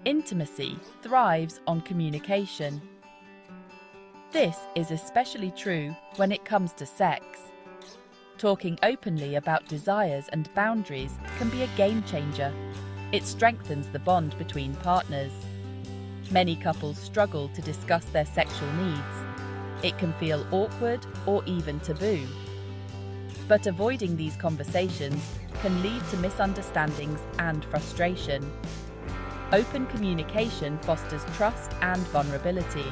Intimacy thrives on communication. This is especially true when it comes to sex. Talking openly about desires and boundaries can be a game changer. It strengthens the bond between partners. Many couples struggle to discuss their sexual needs. It can feel awkward or even taboo. But avoiding these conversations can lead to misunderstandings and frustration. Open communication fosters trust and vulnerability.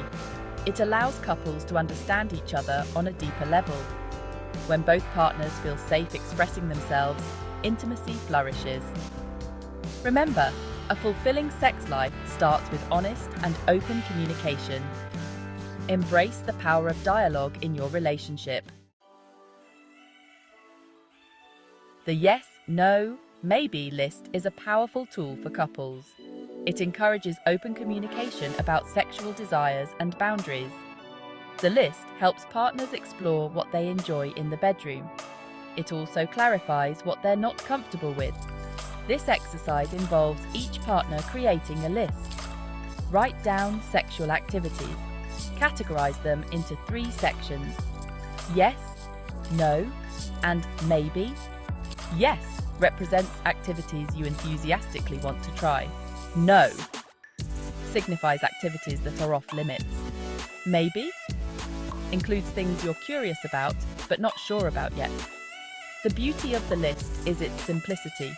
It allows couples to understand each other on a deeper level. When both partners feel safe expressing themselves, intimacy flourishes. Remember, a fulfilling sex life starts with honest and open communication. Embrace the power of dialogue in your relationship. The yes, no, maybe list is a powerful tool for couples. It encourages open communication about sexual desires and boundaries. The list helps partners explore what they enjoy in the bedroom. It also clarifies what they're not comfortable with. This exercise involves each partner creating a list. Write down sexual activities. Categorize them into 3 sections: yes, no, and maybe. Yes represents activities you enthusiastically want to try. No signifies activities that are off limits. Maybe includes things you're curious about but not sure about yet. The beauty of the list is its simplicity.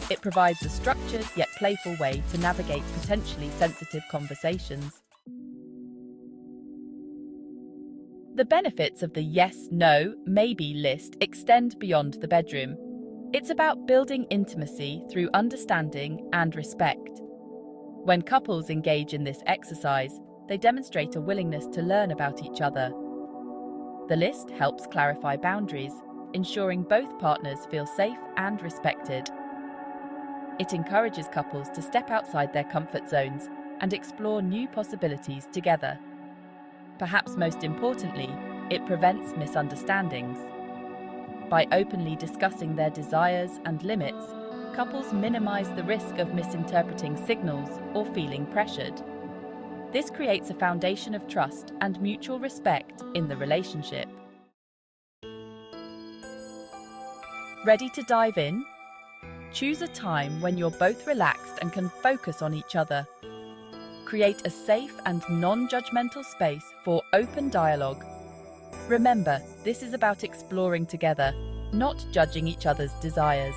It provides a structured yet playful way to navigate potentially sensitive conversations. The benefits of the yes, no, maybe list extend beyond the bedroom. It's about building intimacy through understanding and respect. When couples engage in this exercise, they demonstrate a willingness to learn about each other. The list helps clarify boundaries, ensuring both partners feel safe and respected. It encourages couples to step outside their comfort zones and explore new possibilities together. Perhaps most importantly, it prevents misunderstandings. By openly discussing their desires and limits, couples minimize the risk of misinterpreting signals or feeling pressured. This creates a foundation of trust and mutual respect in the relationship. Ready to dive in? Choose a time when you're both relaxed and can focus on each other. Create a safe and non-judgmental space for open dialogue. Remember, this is about exploring together, not judging each other's desires.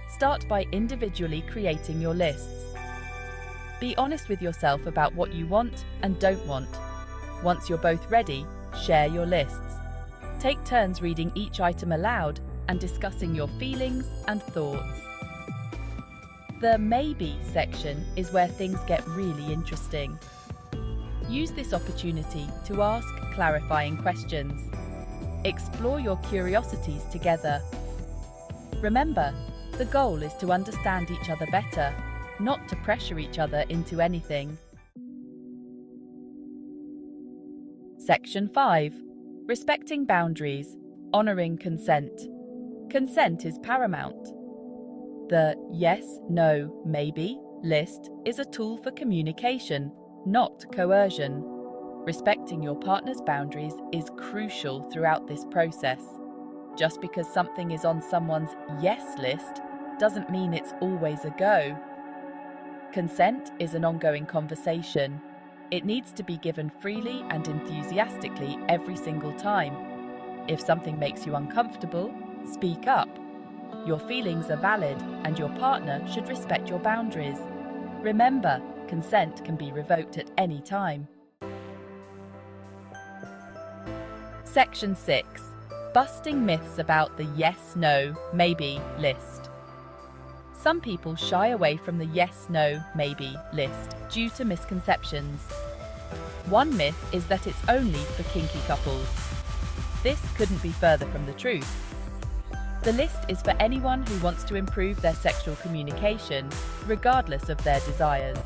Start by individually creating your lists. Be honest with yourself about what you want and don't want. Once you're both ready, share your lists. Take turns reading each item aloud and discussing your feelings and thoughts. The maybe section is where things get really interesting. Use this opportunity to ask clarifying questions. Explore your curiosities together. Remember, the goal is to understand each other better, not to pressure each other into anything. Section 5. Respecting boundaries, honoring consent. Consent is paramount. The yes, no, maybe list is a tool for communication, not coercion. Respecting your partner's boundaries is crucial throughout this process. Just because something is on someone's yes list doesn't mean it's always a go. Consent is an ongoing conversation. It needs to be given freely and enthusiastically every single time. If something makes you uncomfortable, speak up. Your feelings are valid and your partner should respect your boundaries. Remember, consent can be revoked at any time. Section 6. Busting myths about the yes, no, maybe list. Some people shy away from the yes, no, maybe list due to misconceptions. One myth is that it's only for kinky couples. This couldn't be further from the truth. The list is for anyone who wants to improve their sexual communication, regardless of their desires.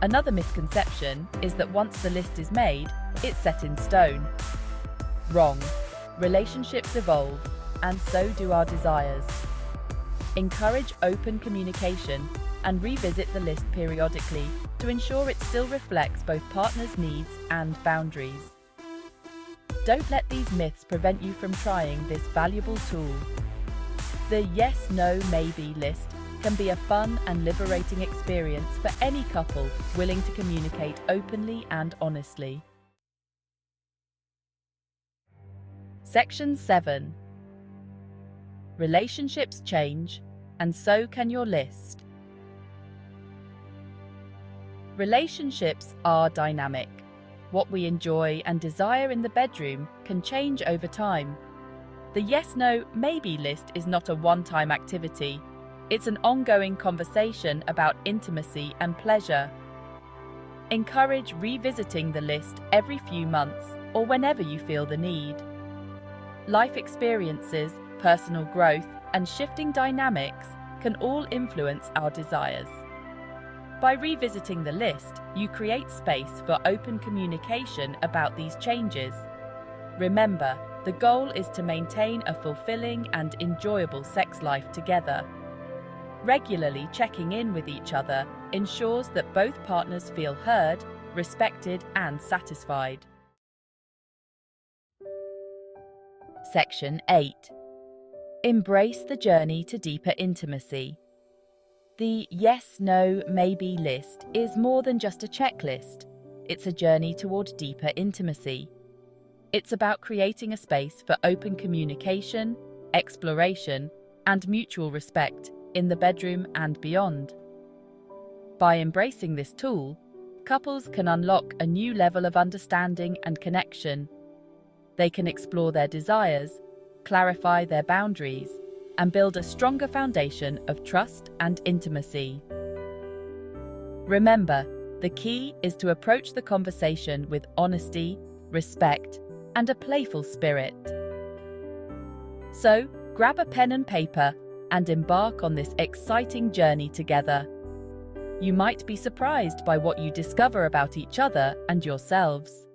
Another misconception is that once the list is made, it's set in stone. Wrong. Relationships evolve, and so do our desires. Encourage open communication and revisit the list periodically to ensure it still reflects both partners' needs and boundaries. Don't let these myths prevent you from trying this valuable tool. The yes, no, maybe list can be a fun and liberating experience for any couple willing to communicate openly and honestly. Section 7. Relationships change, and so can your list. Relationships are dynamic. What we enjoy and desire in the bedroom can change over time. The yes, no, maybe list is not a one-time activity. It's an ongoing conversation about intimacy and pleasure. Encourage revisiting the list every few months or whenever you feel the need. Life experiences, personal growth, and shifting dynamics can all influence our desires. By revisiting the list, you create space for open communication about these changes. Remember, the goal is to maintain a fulfilling and enjoyable sex life together. Regularly checking in with each other ensures that both partners feel heard, respected, and satisfied. Section 8. Embrace the journey to deeper intimacy. The yes, no, maybe list is more than just a checklist. It's a journey toward deeper intimacy. It's about creating a space for open communication, exploration, and mutual respect in the bedroom and beyond. By embracing this tool, couples can unlock a new level of understanding and connection. They can explore their desires, clarify their boundaries, and build a stronger foundation of trust and intimacy. Remember, the key is to approach the conversation with honesty, respect, and a playful spirit. So, grab a pen and paper and embark on this exciting journey together. You might be surprised by what you discover about each other and yourselves.